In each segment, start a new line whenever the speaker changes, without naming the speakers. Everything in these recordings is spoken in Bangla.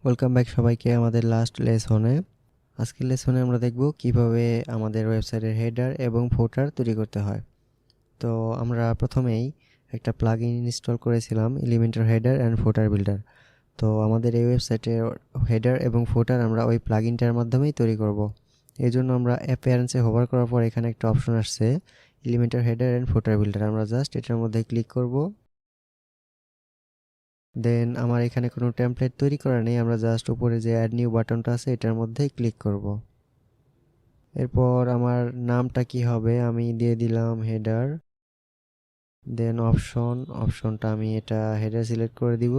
ওয়েলকাম ব্যাক সবাইকে আমাদের লাস্ট লেসনে। আজকের লেসনে আমরা দেখব কিভাবে আমাদের ওয়েবসাইটের হেডার এবং ফুটার তৈরি করতে হয়। তো আমরা প্রথমেই একটা প্লাগইন ইনস্টল করেছিলাম, Elementor header and footer builder. তো আমাদের এই ওয়েবসাইটের হেডার এবং ফুটার আমরা ওই প্লাগইনটার মাধ্যমেই তৈরি করব। এই জন্য আমরা অ্যাপিয়ারেন্সে হোভার করার পর এখানে একটা অপশন আসছে, Elementor header and footer builder. আমরা জাস্ট এটার মধ্যে ক্লিক করব। দেন আমার এখানে কোনো টেমপ্লেট তৈরি করা নেই, আমরা জাস্ট উপরে যে অ্যাড নিউ বাটনটা আছে এটার মধ্যেই ক্লিক করব। এরপর আমার নামটা কি হবে, আমি দিয়ে দিলাম হেডার। দেন অপশনটা আমি এটা হেডার সিলেক্ট করে দিব।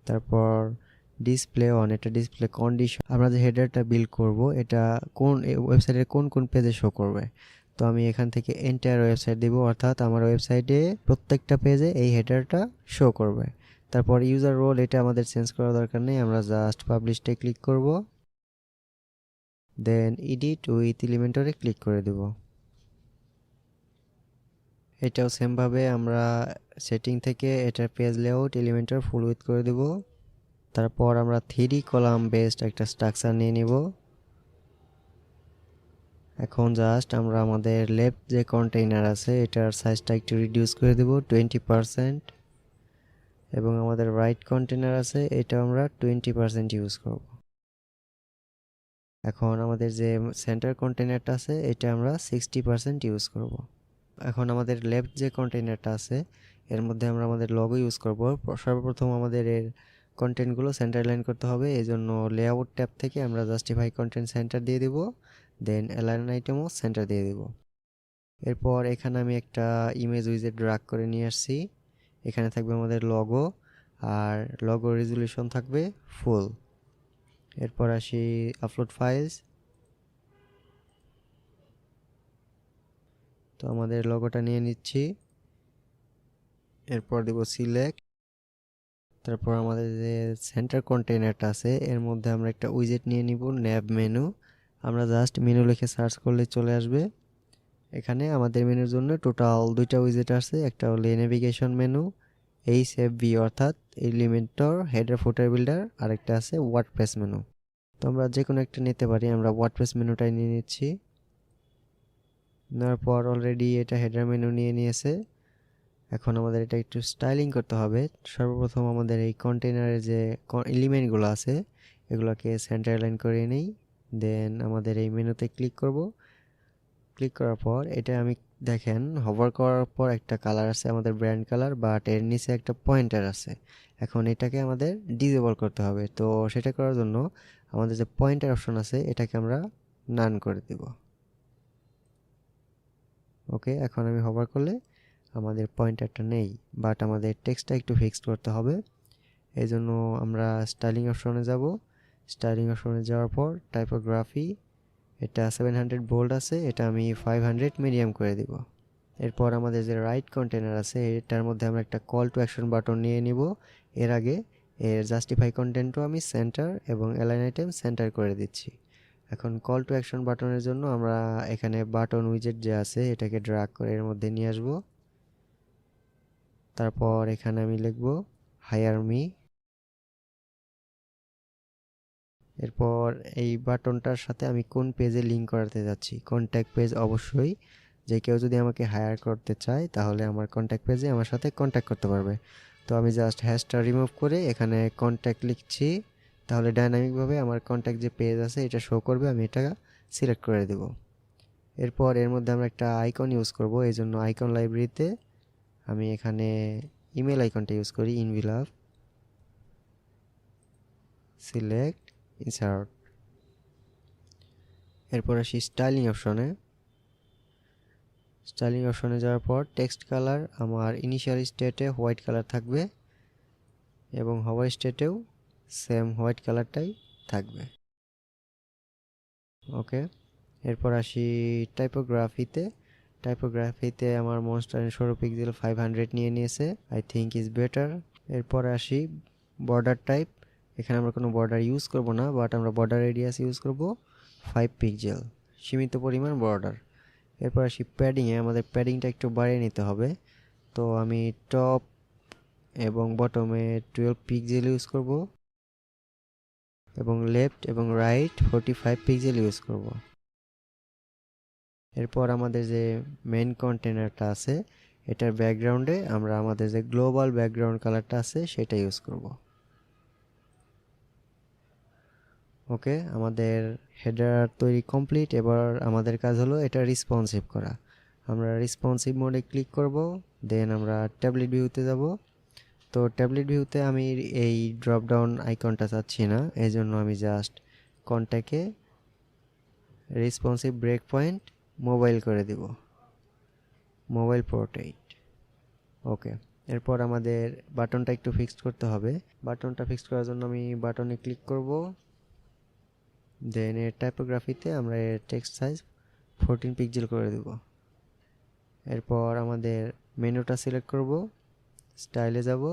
তারপর ডিসপ্লে অন, এটা ডিসপ্লে কন্ডিশন। আমরা যে হেডারটা বিল্ড করব এটা কোন ওয়েবসাইটের কোন কোন পেজে শো করবে। তো আমি এখান থেকে এন্টায়ার ওয়েবসাইট দিব, অর্থাৎ আমার ওয়েবসাইটে প্রত্যেকটা পেজে এই হেডারটা শো করবে। তারপর ইউজার রোল, এটা আমাদের চেঞ্জ করার দরকার নেই, আমরা জাস্ট পাবলিশে ক্লিক করব। দেন এডিট উইথ এলিমেন্টরে ক্লিক করে দেব। এটাও সেমভাবে আমরা সেটিং থেকে এটার page layout Elementor full with করে দেব। তারপর আমরা 3 কলাম বেসড একটা স্ট্রাকচার নিয়ে নিব। এখন জাস্ট আমরা আমাদের লেফট যে কন্টেইনার আছে এটার সাইজটা একটু রিডিউস করে দেব 20%, এবং আমাদের রাইট কন্টেইনার আছে এটা আমরা 20% ইউজ করব। এখন আমাদের যে সেন্টার কন্টেইনারটা আছে এটা আমরা 60% ইউজ করব। এখন আমাদের লেফট যে কন্টেইনারটা আছে এর মধ্যে আমরা আমাদের লগো ইউজ করব। সর্বপ্রথম আমাদের এর কন্টেন্টগুলো সেন্টার লাইন করতে হবে, এই জন্য লেআউট ট্যাব থেকে আমরা জাস্টিফাই কন্টেন্ট সেন্টার দিয়ে দিব। দেন অ্যালাইন আইটেমও সেন্টার দিয়ে দিব। এরপর এখানে আমি একটা ইমেজ উইজেট ড্রাগ করে নিয়ে আসছি। এখানে থাকবে আমাদের লগো, আর লগো রেজুলেশন থাকবে ফুল। এরপর আসি আপলোড ফাইলস। তো আমাদের লগোটা নিয়ে নিচ্ছি। এরপর দেব সিলেক্ট। তারপর আমাদের যে সেন্টার কন্টেইনারটা আছে এর মধ্যে আমরা একটা উইজেট নিয়ে নিব, ন্যাব মেনু। আমরা জাস্ট মেনু লিখে সার্চ করলে চলে আসবে। এখানে আমাদের মেনুর জন্য টোটাল 2টা উইজেট আছে, একটা হলো নেভিগেশন মেনু, এইচএফবি অর্থাৎ এলিমেন্টর হেডার ফুটার বিল্ডার, আর একটা আছে ওয়ার্ডপ্রেস মেনু। তো আমরা যে কোনো একটা নিতে পারি, আমরা ওয়ার্ডপ্রেস মেনুটাই নিয়ে নিচ্ছি। নেওয়ার পর অলরেডি এটা হেডার মেনু নিয়ে নিয়েছে। এখন আমাদের এটা একটু স্টাইলিং করতে হবে। সর্বপ্রথম আমাদের এই কন্টেইনারের যে এলিমেন্টগুলো আছে এগুলোকে সেন্টার লাইন করে নেই। দেন আমাদের এই মেনুতে ক্লিক করব। ক্লিক করার পর এটা আমি দেখেন হভার করার পর একটা কালার আছে আমাদের ব্র্যান্ড কালার, বাট এর নিচে একটা পয়েন্টার আছে। এখন এটাকে আমাদের ডিসেবল করতে হবে। তো সেটা করার জন্য আমাদের যে পয়েন্টার অপশন আছে এটাকে আমরা নান করে দিব। ওকে, এখন আমি হভার করলে আমাদের পয়েন্টারটা নেই, বাট আমাদের টেক্সটটা একটু ফিক্সড করতে হবে। এই জন্য আমরা স্টাইলিং অপশনে যাব। স্টাইলিং অপশনে যাওয়ার পর টাইপোগ্রাফি, এটা 700 বোল্ড আছে, এটা আমি 500 মিডিয়াম করে দিব। এরপর আমাদের যে রাইট কন্টেনার আছে এটার মধ্যে আমরা একটা কল টু অ্যাকশন বাটন নিয়ে নিব। এর আগে এর জাস্টিফাই কন্টেন্টও আমি সেন্টার এবং অ্যালাইন আইটেম সেন্টার করে দিচ্ছি। এখন কল টু অ্যাকশন বাটনের জন্য আমরা এখানে বাটন উইজেট যে আছে এটাকে ড্র্যাগ করে এর মধ্যে নিয়ে আসব। তারপর এখানে আমি লিখব হায়ার মি। এরপর এই বাটনটার সাথে আমি কোন পেজে লিঙ্ক করাতে যাচ্ছি, কন্ট্যাক্ট পেজ অবশ্যই। যে কেউ যদি আমাকে হায়ার করতে চায় তাহলে আমার কন্ট্যাক্ট পেজে আমার সাথে কন্ট্যাক্ট করতে পারবে। তো আমি জাস্ট হ্যাশটা রিমুভ করে এখানে কন্ট্যাক্ট লিখছি, তাহলে ডাইনামিকভাবে আমার কন্ট্যাক্ট যে পেজ আছে এটা শো করবে, আমি এটা সিলেক্ট করে দেব। এরপর এর মধ্যে আমরা একটা আইকন ইউজ করব, এই জন্য আইকন লাইব্রেরিতে আমি এখানে ইমেল আইকনটা ইউজ করি, ইনভিলাভ, সিলেক্ট, ইনসার্ট। এরপর আসি স্টাইলিং অপশনে। স্টাইলিং অপশনে যাওয়ার পর টেক্সট কালার আমার ইনিশিয়াল স্টেটে হোয়াইট কালার থাকবে এবং হোভার স্টেটেও সেম হোয়াইট কালারটাই থাকবে। ওকে, এরপর আসি টাইপোগ্রাফিতে। টাইপোগ্রাফিতে আমার মনস্টার 16 পিক্সেল 500 নিয়ে নিয়েছে, আই থিঙ্ক ইজ বেটার। এরপর আসি বর্ডার টাইপ। এখানে আমরা কোনো বর্ডার ইউজ করব না, বাট আমরা বর্ডার রেডিয়াস ইউজ করব 5 পিক্সেল, সীমিত পরিমাণ বর্ডার। এরপর আসি প্যাডিংয়ে, আমাদের প্যাডিংটা একটু বাড়িয়ে নিতে হবে। তো আমি টপ এবং বটমে 12 পিক্সেল ইউজ করব এবং লেফট এবং রাইট 45 পিক্সেল ইউজ করব। এরপর আমাদের যে মেইন কন্টেনারটা আছে এটার ব্যাকগ্রাউন্ডে আমরা আমাদের যে গ্লোবাল ব্যাকগ্রাউন্ড কালারটা আছে সেটা ইউজ করব। ওকে, আমাদের হেডার তৈরি কমপ্লিট। এবার আমাদের কাজ হলো এটা রেসপন্সিভ করা। আমরা রেসপন্সিভ মোডে ক্লিক করব, দেন আমরা ট্যাবলেট ভিউতে যাব। তো ট্যাবলেট ভিউতে আমি এই ড্রপ ডাউন আইকনটা চাচ্ছি না, এই জন্য আমি জাস্ট কন্ট্যাক্টে রেসপন্সিভ ব্রেক পয়েন্ট মোবাইল করে দিব, মোবাইল পোর্ট্রেট। ওকে, এরপর আমাদের বাটনটা একটু ফিক্সড করতে হবে। বাটনটা ফিক্সড করার জন্য আমি বাটনে ক্লিক করব, দেন এর টাইপোগ্রাফিতে আমরা এর টেক্সট সাইজ 14 পিক্সেল করে দেব। এরপর আমাদের মেনুটা সিলেক্ট করব, স্টাইলে যাব,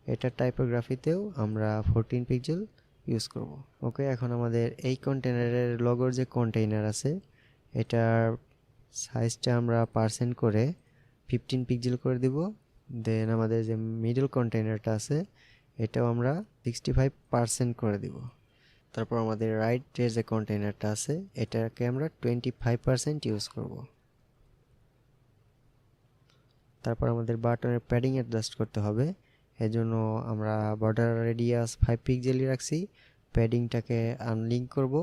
এটা টাইপোগ্রাফিতেও আমরা 14 পিক্সেল ইউজ করব। ওকে, এখন আমাদের এই কন্টেনারের লগোর যে কন্টেইনার আছে এটার সাইজটা আমরা পার্সেন্ট করে 15 পিক্সেল করে দিব। দেন আমাদের যে মিডল কন্টেইনারটা আছে এটাও আমরা 65% করে দিব। তারপর আমাদের রাইটের যে কন্টেইনারটা আছে এটাকে আমরা 25% ইউজ করব। তারপর আমাদের বাটনের প্যাডিং অ্যাডজাস্ট করতে হবে, এজন্য আমরা বর্ডার রেডিয়াস 5 পিক্সেলই রাখছি। প্যাডিংটাকে আনলিঙ্ক করব,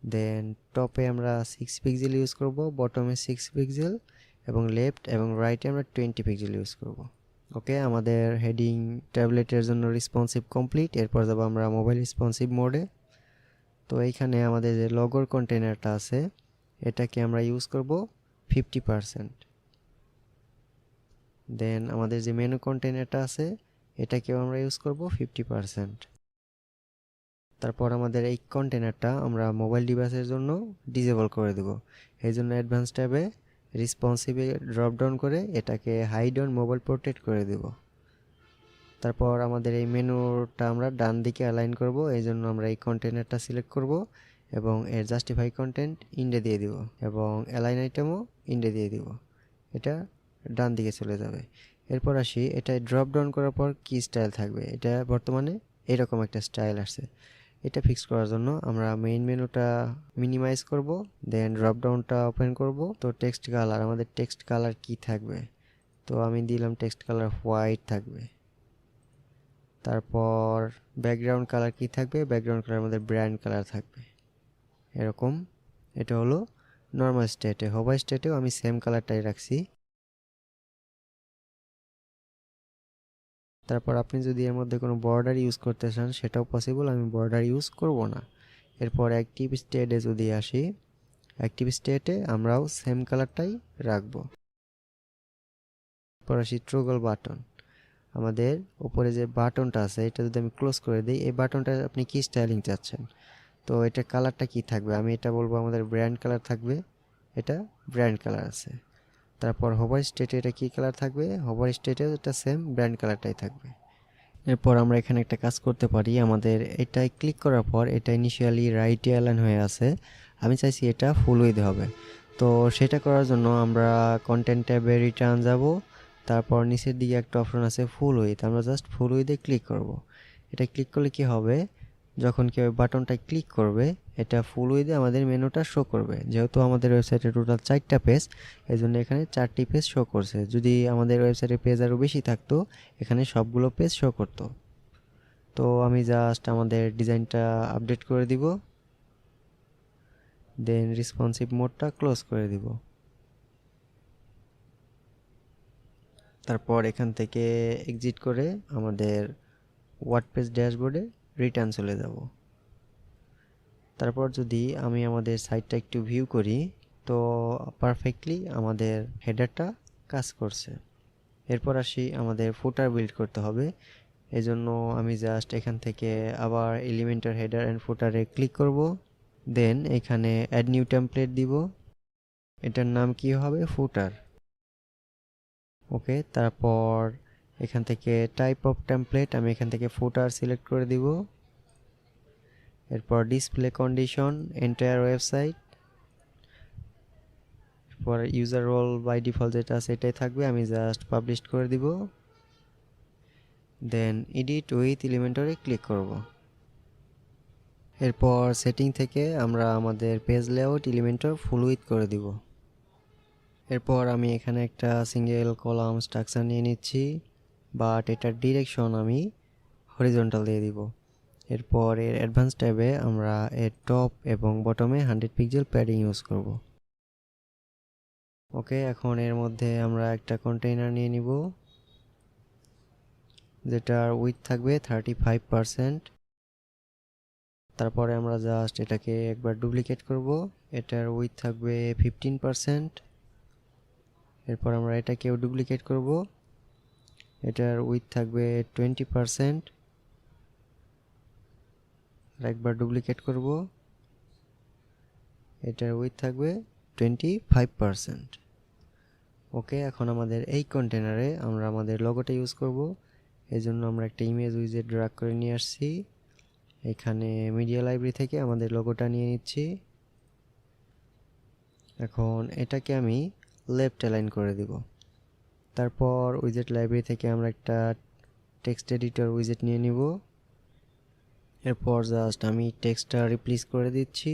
দেন টপে আমরা 6 পিক্সেল ইউজ করব, বটমে 6 পিক্সেল এবং লেফট এবং রাইটে আমরা 20 পিক্সেল ইউজ করব। ওকে, আমাদের হেডিং ট্যাবলেটের জন্য রেসপন্সিভ কমপ্লিট। এরপর যাব আমরা মোবাইল রেসপন্সিভ মোডে। তো এইখানে আমাদের যে লগোর কন্টেনারটা আছে এটাকে আমরা ইউজ করব 50%। দেন আমাদের যে মেনু কন্টেনারটা আছে এটাকেও আমরা ইউজ করব 50%। তারপর আমাদের এই কন্টেনারটা আমরা মোবাইল ডিভাইসের জন্য ডিসেবল করে দেব। এই জন্য অ্যাডভান্স ট্যাবে রেসপন্সিভে ড্রপ ডাউন করে এটাকে হাইড অন মোবাইল পোর্ট্রেট করে দেব। তারপর আমাদের এই মেনুটা আমরা ডান দিকে অ্যালাইন করব, এই জন্য আমরা এই কন্টেনারটা সিলেক্ট করব এবং এর জাস্টিফাই কন্টেন্ট ইন্ডে দিয়ে দিব এবং অ্যালাইন আইটেমও ইন্ডে দিয়ে দিব। এটা ডান দিকে চলে যাবে। এরপর আসি, এটা ড্রপ ডাউন করার পর কি স্টাইল থাকবে। এটা বর্তমানে এরকম একটা স্টাইল আসছে। এটা ফিক্স করার জন্য আমরা মেইন মেনুটা মিনিমাইজ করব, দেন ড্রপ ডাউনটা ওপেন করব। তো টেক্সট কালার, আমাদের টেক্সট কালার কি থাকবে, তো আমি দিলাম টেক্সট কালার হোয়াইট থাকবে। তারপর ব্যাকগ্রাউন্ড কালার কি থাকবে, ব্যাকগ্রাউন্ড কালার আমাদের ব্র্যান্ড কালার থাকবে এরকম। এটা হলো নর্মাল স্টেটে। হোভার স্টেটেও আমি সেম কালারটাই রাখছি। তারপর আপনি যদি এর মধ্যে কোনো বর্ডার ইউজ করতে চান সেটাও পসিবল, আমি বর্ডার ইউজ করব না। এরপর অ্যাক্টিভ স্টেটে যদি আসি, অ্যাক্টিভ স্টেটে আমরাও সেম কালারটাই রাখবো। এরপর আসি ট্রগল বাটন। আমাদের উপরে যে বাটনটা আছে এটা যদি আমি ক্লোজ করে দিই, এই বাটনটা আপনি কি স্টাইলিং চাচ্ছেন, তো এটা কালারটা কি থাকবে, আমি এটা বলবো আমাদের ব্র্যান্ড কালার থাকবে। এটা ব্র্যান্ড কালার আছে। তারপর হোভার স্টেটে এটা কি কালার থাকবে, হোভার স্টেটেও এটা সেম ব্র্যান্ড কালারটাই থাকবে। এরপর আমরা এখানে একটা কাজ করতে পারি, আমাদের এটাই ক্লিক করার পর এটা ইনিশিয়ালি রাইটে অ্যালাইন হয়ে আছে, আমি চাইছি এটা ফুল উইথ হবে। তো সেটা করার জন্য আমরা কন্টেন্ট ট্যাবে রিটার্ন যাব, তারপর নিচের দিকে একটা অপশন আছে ফুল উইথ, আমরা জাস্ট ফুল উইথে ক্লিক করব। এটা ক্লিক করলে কি হবে, যখন কেউ বাটনটা ক্লিক করবে এটা ফুল উইথে আমাদের মেনুটা শো করবে। যেহেতু আমাদের ওয়েবসাইটে টোটাল 4টা পেজ, এই জন্য এখানে 4টি পেজ শো করছে। যদি আমাদের ওয়েবসাইটে পেজ আরও বেশি থাকতো এখানে সবগুলো পেজ শো করতো। তো আমি জাস্ট আমাদের ডিজাইনটা আপডেট করে দিব, দেন রেসপন্সিভ মোডটা ক্লোজ করে দিব। তারপর এখান থেকে এক্সিট করে আমাদের ওয়ার্ডপ্রেস ড্যাশবোর্ডে রিটার্ন চলে যাব। তারপর যদি আমি আমাদের সাইটটা একটু ভিউ করি, তো পারফেক্টলি আমাদের হেডারটা কাজ করছে। এরপর আসি, আমাদের ফুটার বিল্ড করতে হবে। এজন্য আমি জাস্ট এখান থেকে আবার এলিমেন্টার হেডার অ্যান্ড ফুটারে ক্লিক করব, দেন এখানে অ্যাড নিউ টেমপ্লেট দিব। এটার নাম কি হবে, ফুটার। ওকে, তারপর এখান থেকে টাইপ অফ টেমপ্লেট আমি এখান থেকে ফুটার সিলেক্ট করে দিব। এরপর ডিসপ্লে কন্ডিশন এন্টায়ার ওয়েবসাইট, এরপর ইউজার রোল বাই ডিফল্ট যেটা আছে এটাই থাকবে, আমি জাস্ট পাবলিশ করে দিব। দেন এডিট উইথ এলিমেন্টরে ক্লিক করব। এরপর সেটিং থেকে আমরা আমাদের page layout Elementor full with করে দিব। এরপর আমি এখানে একটা সিঙ্গেল কলাম স্ট্রাকচার নিয়ে নিচ্ছি, বাট এটার ডিরেকশন আমি হরিজন্টাল দিয়ে দিব। এরপর এর অ্যাডভান্স ট্যাবে আমরা এর টপ এবং বটমে 100 পিক্সেল প্যাডিং ইউজ করব। ওকে, এখন এর মধ্যে আমরা একটা কন্টেইনার নিয়ে নিব যেটার উইথ থাকবে 35%। তারপরে আমরা জাস্ট এটাকে একবার ডুপ্লিকেট করব, এটার উইথ থাকবে 15%। এরপর আমরা এটাকেও ডুপ্লিকেট করব, এটার উইথ থাকবে 20%। একবার ডুপ্লিকেট করব, এটার উইথ থাকবে 25%। ওকে, এখন আমাদের এই কন্টেনারে আমরা আমাদের লোগোটা ইউজ করব। এই জন্য আমরা একটা ইমেজ উইজেট ড্র্যাগ করে নিয়ে আসছি। এখানে মিডিয়া লাইব্রেরি থেকে আমাদের লোগোটা নিয়ে নিচ্ছি। এখন এটাকে আমি লেফট অ্যালাইন করে দিব। তারপর উইজেট লাইব্রেরি থেকে আমরা একটা টেক্সট এডিটর উইজেট নিয়ে নিব। এরপর জাস্ট আমি টেক্সটটা রিপ্লেস করে দিচ্ছি।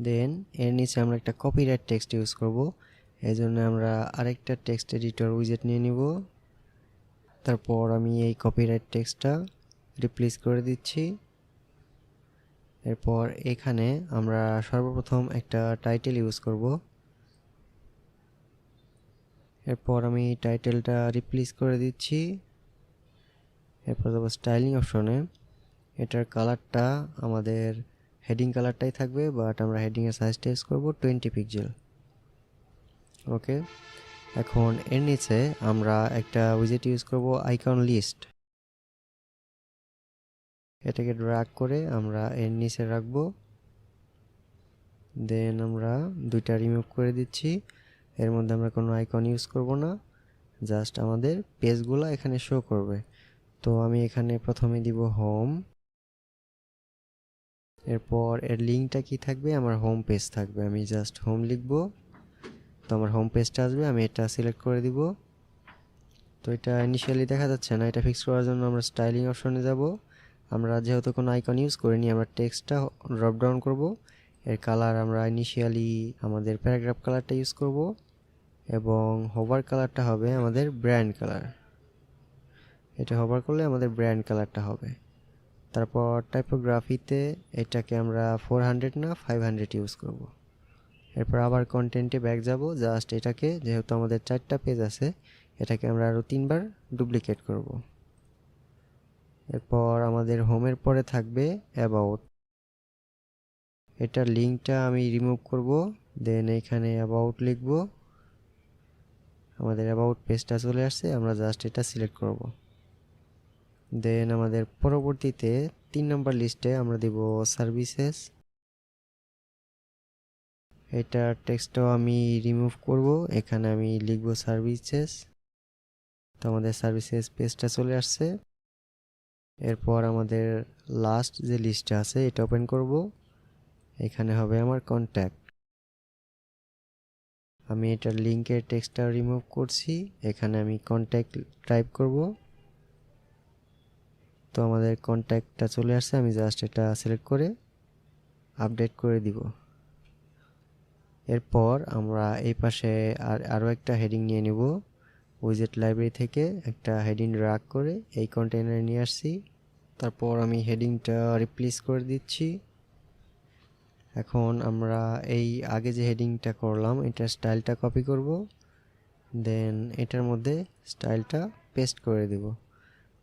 দেন এর নিচে আমরা একটা কপিরাইট টেক্সট ইউজ করব। এই জন্য আমরা আরেকটা টেক্সট এডিটর উইজেট নিয়ে নিব। তারপর আমি এই কপিরাইট টেক্সটটা রিপ্লেস করে দিচ্ছি। এরপর এখানে আমরা সর্বপ্রথম একটা টাইটেল ইউজ করব। এরপর আমি টাইটেলটা রিপ্লেস করে দিচ্ছি। এরপর যাব স্টাইলিং অপশনে, এটার কালারটা আমাদের হেডিং কালারটাই থাকবে, বাট আমরা হেডিংয়ের সাইজটা ইউজ করব 20 পিক্সেল। ওকে, এখন এর নিচে আমরা একটা উইজেট ইউজ করব আইকন লিস্ট। এটাকে ড্র্যাগ করে আমরা এর নিচে রাখবো। দেন আমরা দুইটা রিমুভ করে দিচ্ছি। এর মধ্যে আমরা কোনো আইকন ইউজ করব না, জাস্ট আমাদের পেজগুলো এখানে শো করবে। তো আমি এখানে প্রথমে দিব হোম। এরপর এর লিঙ্কটা কি থাকবে, আমার হোম পেজ থাকবে। আমি জাস্ট হোম লিখব, তো আমার হোম পেজটা আসবে। আমি এটা সিলেক্ট করে দিব। তো এটা ইনিশিয়ালি দেখা যাচ্ছে না, এটা ফিক্স করার জন্য আমরা স্টাইলিং অপশনে যাব। আমরা যেহেতু কোনো আইকন ইউজ করিনি, আমরা টেক্সটটা ড্রপ ডাউন করব। এর কালার আমরা ইনিশিয়ালি আমাদের প্যারাগ্রাফ কালারটা ইউজ করব, এবং হোভার কালারটা হবে আমাদের ব্র্যান্ড কালার। এটা হোভার করলে আমাদের ব্র্যান্ড কালারটা হবে। তারপর টাইপোগ্রাফিতে এটাকে আমরা 400 না 500 ইউজ করব। এরপর আবার কন্টেন্টে ব্যাক যাব। জাস্ট এটাকে, যেহেতু আমাদের 4টা পেজ আছে, এটাকে আমরা আরও 3বার ডুপ্লিকেট করব। এরপর আমাদের হোমের পরে থাকবে অ্যাবাউট। এটার লিঙ্কটা আমি রিমুভ করব। দেন এখানে অ্যাবাউট লিখব। আমাদের অ্যাবাউট পেজটা চলে আসছে, আমরা জাস্ট এটা সিলেক্ট করব। দেন আমাদের পরবর্তীতে 3 নম্বর লিস্টে আমরা দিব সার্ভিসেস। এটার টেক্সটটাও আমি রিমুভ করব, এখানে আমি লিখব সার্ভিসেস। তো আমাদের সার্ভিসেস পেজটা চলে আসছে। এরপর আমাদের লাস্ট যে লিস্টটা আছে এটা ওপেন করব। এখানে হবে আমার কন্ট্যাক্ট। আমি এটার লিঙ্কের টেক্সটটা রিমুভ করছি, এখানে আমি কন্ট্যাক্ট টাইপ করব। তো আমাদের কন্ট্যাক্টটা চলে আসছে, আমি জাস্ট এটা সিলেক্ট করে আপডেট করে দিব। এরপর আমরা এই পাশে আরও একটা হেডিং নিয়ে নিব। উইজেট লাইব্রেরি থেকে একটা হেডিং ড্র্যাগ করে এই কন্টেইনারে নিয়ে আসছি। তারপর আমি হেডিংটা রিপ্লেস করে দিচ্ছি। এখন আমরা এই আগে যে হেডিংটা করলাম এটার স্টাইলটা কপি করব। দেন এটার মধ্যে স্টাইলটা পেস্ট করে দিব।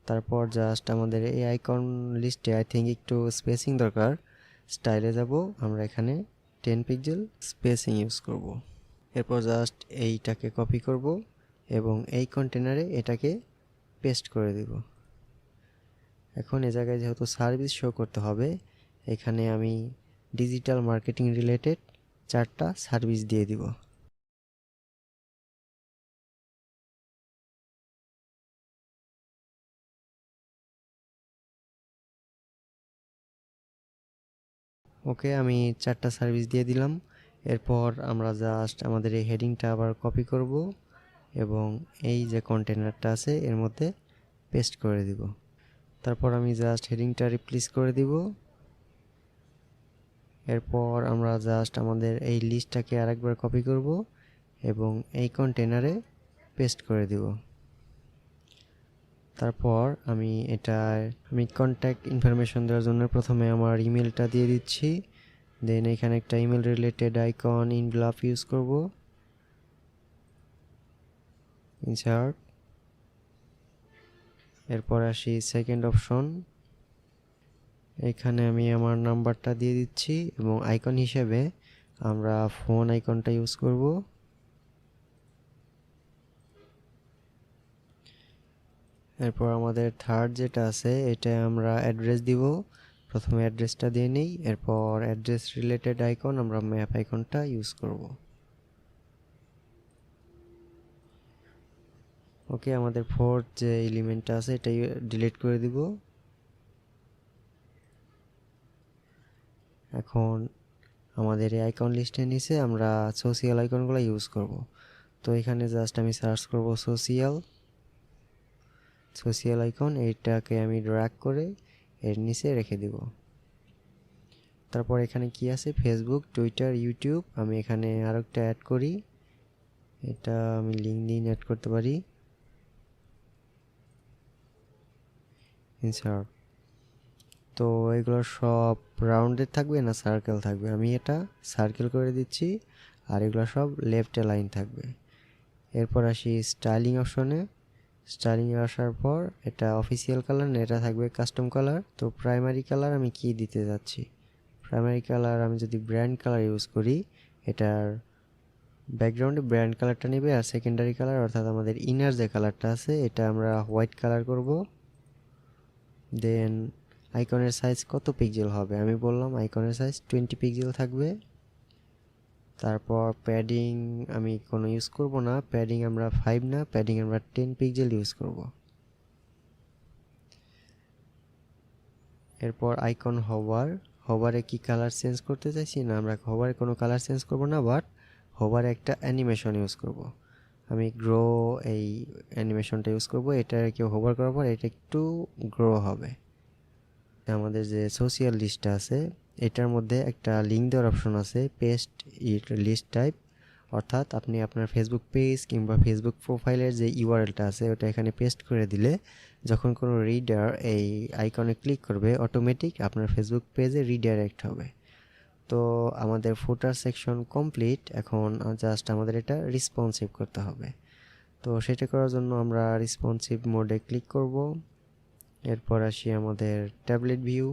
তারপর জাস্ট আমাদের এই আইকন লিস্টে আই থিঙ্ক একটু স্পেসিং দরকার। স্টাইলে যাব, আমরা এখানে 10 পিক্সেল স্পেসিং ইউজ করব। এরপর জাস্ট এইটাকে কপি করব এবং এই কন্টেনারে এটাকে পেস্ট করে দিব। এখন এই জায়গায় যেহেতু সার্ভিস শো করতে হবে, এখানে আমি ডিজিটাল মার্কেটিং রিলেটেড 4টা সার্ভিস দিয়ে দিব। ওকে, আমি 4টা সার্ভিস দিয়ে দিলাম। এরপর আমরা জাস্ট আমাদের এই হেডিংটা আবার কপি করব এবং এই যে কন্টেনারটা আছে এর মধ্যে পেস্ট করে দিব। তারপর আমি জাস্ট হেডিংটা রিপ্লেস করে দিব। এরপর আমরা জাস্ট আমাদের এই লিস্টটাকে আরেকবার কপি করব এবং এই কন্টেনারে পেস্ট করে দিব। তারপর আমি কন্ট্যাক্ট ইনফরমেশন দেওয়ার জন্য প্রথমে আমার ইমেলটা দিয়ে দিচ্ছি। দেন এখানে একটা email related icon envelope use করব। ইনসার্ট, এরপর আসি সেকেন্ড অপশন। এখানে আমি আমার নাম্বারটা দিয়ে দিচ্ছি এবং আইকন হিসেবে আমরা ফোন আইকনটা ইউজ করব। এরপর আমাদের থার্ড যেটা আছে এটা আমরা অ্যাড্রেস দিব। প্রথমে অ্যাড্রেসটা দিয়ে নিই, এরপর অ্যাড্রেস রিলেটেড আইকন আমরা ম্যাপ আইকনটা ইউজ করব। ওকে, আমাদের ফোর্থ যে এলিমেন্টটা আছে এটা ডিলিট করে দিব। এখন আমাদের এই আইকন লিস্টের নিচে আমরা সোশিয়াল আইকনগুলো ইউজ করব। তো এখানে জাস্ট আমি সার্চ করব সোশিয়াল আইকন, এইটাকে আমি ড্র্যাগ করে এর নিচে রেখে দিব। তারপর এখানে কি আছে, ফেসবুক, টুইটার, ইউটিউব। আমি এখানে আরেকটা অ্যাড করি, এটা আমি লিঙ্কডইন অ্যাড করতে পারি। ইনসার্ট। তো এগুলো সব রাউন্ডেড থাকবে না সার্কেল থাকবে, আমি এটা সার্কেল করে দিচ্ছি, আর এগুলো সব লেফট লাইন থাকবে। এরপর আসি স্টাইলিং অপশনে। স্টাইলিংয়ে আসার পর এটা অফিসিয়াল কালার না, এটা থাকবে কাস্টম কালার। তো প্রাইমারি কালার আমি কি দিতে যাচ্ছি, প্রাইমারি কালার আমি যদি ব্র্যান্ড কালার ইউজ করি, এটার ব্যাকগ্রাউন্ডে ব্র্যান্ড কালারটা নেবে, আর সেকেন্ডারি কালার অর্থাৎ আমাদের ইনার যে কালারটা আছে এটা আমরা হোয়াইট কালার করব। দেন আইকনের সাইজ কত পিক্সেল হবে, আমি বললাম আইকনের সাইজ 20 পিক্সেল থাকবে। তারপর প্যাডিং আমি কোনো ইউজ করব না, প্যাডিং আমরা 5 না, প্যাডিং আমরা 10 পিক্সেল ইউজ করব। এরপর আইকন হোভারে কি কালার চেঞ্জ করতে চাইছি না, আমরা হোভারে কোনো কালার চেঞ্জ করব না, বাট হোভারে একটা অ্যানিমেশন ইউজ করব। আমি গ্রো এই অ্যানিমেশনটা ইউজ করব, এটা কেউ হোভার করার পর এটা একটু গ্রো হবে। আমাদের যে সোশিয়াল লিস্টটা আছে এটার মধ্যে একটা লিঙ্ক দেওয়ার অপশন আছে, পেস্ট ইট লিস্ট টাইপ, অর্থাৎ আপনি আপনার ফেসবুক পেজ কিংবা ফেসবুক প্রোফাইলের যে ইউআরএলটা আছে ওটা এখানে পেস্ট করে দিলে যখন কোনো রিডার এই আইকনে ক্লিক করবে অটোমেটিক আপনার ফেসবুক পেজে রিডাইরেক্ট হবে। তো আমাদের ফুটার সেকশন কমপ্লিট, এখন জাস্ট আমাদের এটা রেসপন্সিভ করতে হবে। তো সেটা করার জন্য আমরা রেসপন্সিভ মোডে ক্লিক করব। এরপর আসি আমাদের ট্যাবলেট ভিউ।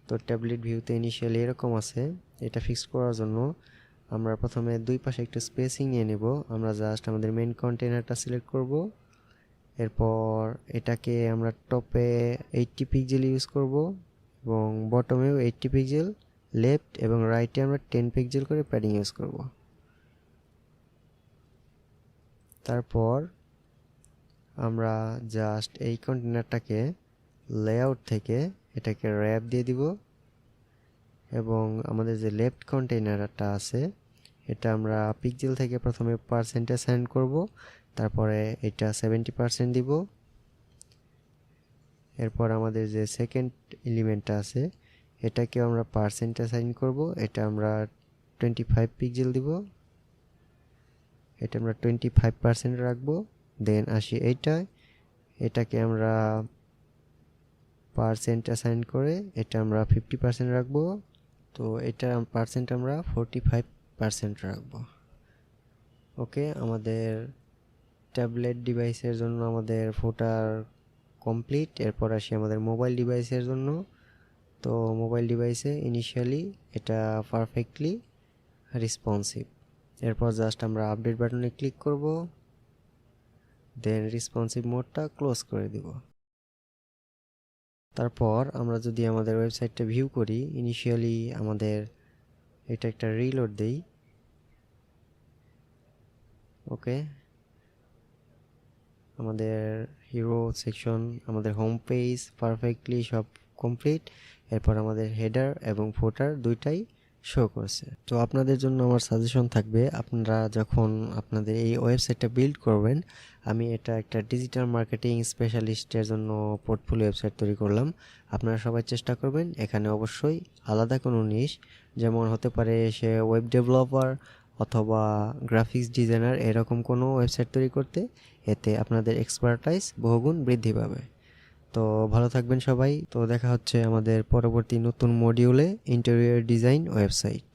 তো ট্যাবলেট ভিউতে ইনিশিয়ালি এরকম আছে, এটা ফিক্স করার জন্য আমরা প্রথমে দুই পাশে একটু স্পেসিং নিয়ে নেব। আমরা জাস্ট আমাদের মেন কন্টেনারটা সিলেক্ট করব, এরপর এটাকে আমরা টপে 80 পিক্সেল ইউজ করব এবং বটমেও 80 পিক্সেল, লেফট এবং রাইটে আমরা 10 পিক্সেল করে প্যাডিং ইউজ করব। তারপর আমরা জাস্ট এই কন্টেনারটাকে লেআউট থেকে এটাকে র্যাপ দিয়ে দিব এবং আমাদের যে লেফট কন্টেনারটা আছে এটা আমরা পিক্সেল থেকে প্রথমে পার্সেন্টে অ্যাসাইন করব, তারপরে এটা 70% দিব। এরপর আমাদের যে সেকেন্ড এলিমেন্টটা আছে এটাকে আমরা পার্সেন্টে অ্যাসাইন করব, এটা আমরা 25 পিক্সেল দিব, এটা আমরা 25% রাখবো। দেন আসি এটাকে আমরা পার্সেন্ট অ্যাসাইন করে এটা আমরা 50% রাখবো, তো এটা পার্সেন্ট আমরা 45% রাখবো। ওকে, আমাদের ট্যাবলেট ডিভাইসের জন্য আমাদের ফুটার কমপ্লিট। এরপর আসি আমাদের মোবাইল ডিভাইসের জন্য। তো মোবাইল ডিভাইসে ইনিশিয়ালি এটা পারফেক্টলি রেসপন্সিভ। এরপর জাস্ট আমরা আপডেট বাটনে ক্লিক করব, দেন রেসপন্সিভ মোডটা ক্লোজ করে দিব। তারপর আমরা যদি আমাদের ওয়েবসাইটটা ভিউ করি, ইনিশিয়ালি আমাদের এটা একটা রিলোড দেই। ওকে, আমাদের হিরো সেকশন, আমাদের হোম পেজ পারফেক্টলি সব কমপ্লিট। এরপর আমাদের হেডার এবং ফুটার দুইটাই শো করছে। তো আপনাদের জন্য আমার সাজেশন থাকবে, আপনারা যখন আপনাদের এই ওয়েবসাইটটা বিল্ড করবেন, আমি এটা একটা ডিজিটাল মার্কেটিং স্পেশালিস্টের জন্য পোর্টফোলিও ওয়েবসাইট তৈরি করলাম। আপনারা সবাই চেষ্টা করবেন এখানে অবশ্যই আলাদা কোনো নিশ, যেমন হতে পারে সে ওয়েব ডেভেলপার অথবা গ্রাফিক্স ডিজাইনার, এরকম কোনো ওয়েবসাইট তৈরি করতে। এতে আপনাদের এক্সপার্টাইজ বহুগুণ বৃদ্ধি পাবে। তো ভালো থাকবেন সবাই। তো দেখা হচ্ছে আমাদের পরবর্তী নতুন মডিউলে, ইন্টেরিয়র ডিজাইন ওয়েবসাইট।